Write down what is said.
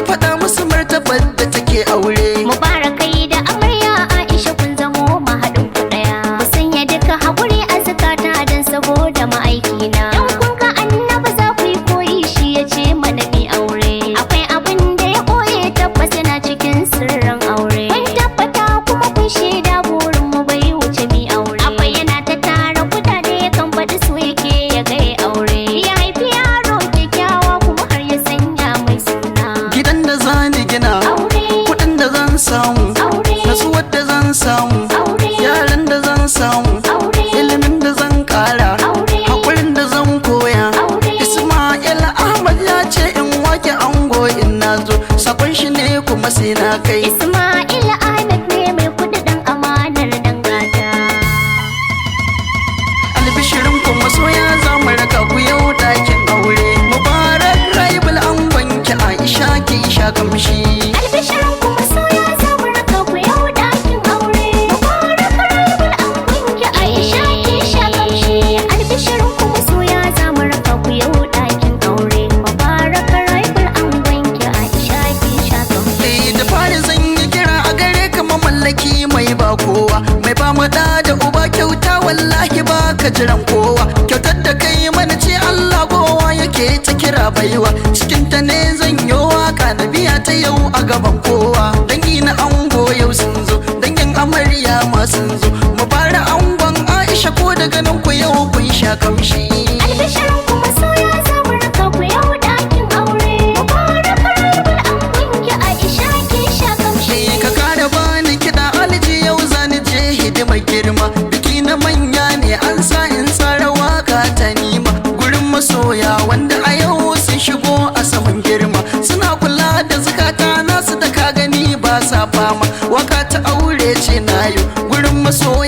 faɗa musu martabar da take aure. Mubarakai da amarya Aisha kun zamo mahaɗin ku ɗaya. Ku sanya duka haƙuri a zakata don saboda ma'aikina. Dan kun ga annabi za ku yi koyi shi ya ce mana mi aure. Akwai abin da ya koye tabbas yana cikin sirrin aure. Kun tabbata kuma kun shaida burin mu bai wuce mi aure. Akwai yana ta tara kudade kan faɗi su yake ya ga aure. Ya haifi yaro kyakkyawa kuma har ya sanya mai suna. Gidan da zani gina, kuɗin da zan samu, nasuwar da zan samu, yaran da zan samu, ilimin da zan ƙara, haƙurin da zan koya. Ismail Ahmad ya ce in wake ango in nazo, sakon shi ne kuma sai na kai. Ismail Ahmad ne mai kuɗi ɗan amanar dangata. Albishirin ku masoya za mu raka ku yau ɗakin aure. Mubarak raibul angon ki Aisha ki sha kamshi. Albishirin ku masoya za mu raka ku yau ɗakin aure. Mubarak raibul angon ki Aisha ki sha kamshi. Albishirin ku masoya za mu raka ku yau ɗakin aure. Mubarak raibul angon ki Aisha ki sha kamshi. Da fari zan yi kira a gare ka mamallaki mai ba kowa, mai ba mu da uba kyauta wallahi ba ka jiran kowa. Kyautar da kai mana ce Allah kowa yake ta kira baiwa, cikin ta ne zan yi waka na biya ta yau a gaban kowa. Dangi na ango yau sun zo, dangin amarya ma sun zo. Mu fara angon Aisha ko daga nan ku yau kun sha kamshi. Albishirin ku masoya za mu raka ku yau ɗakin aure. Mubarak raibul angon ki Aisha ki sha kamshi. Ka kara bani kiɗa alji yau zani je hidimar girma. Biki na manya ne an sa in tsara waka ta nima. Gurin masoya wanda a yau sun shigo a saman girma, suna kula da zakata nasu da ka gani ba sa fama. Waka ta aure ce na yau gurin masoya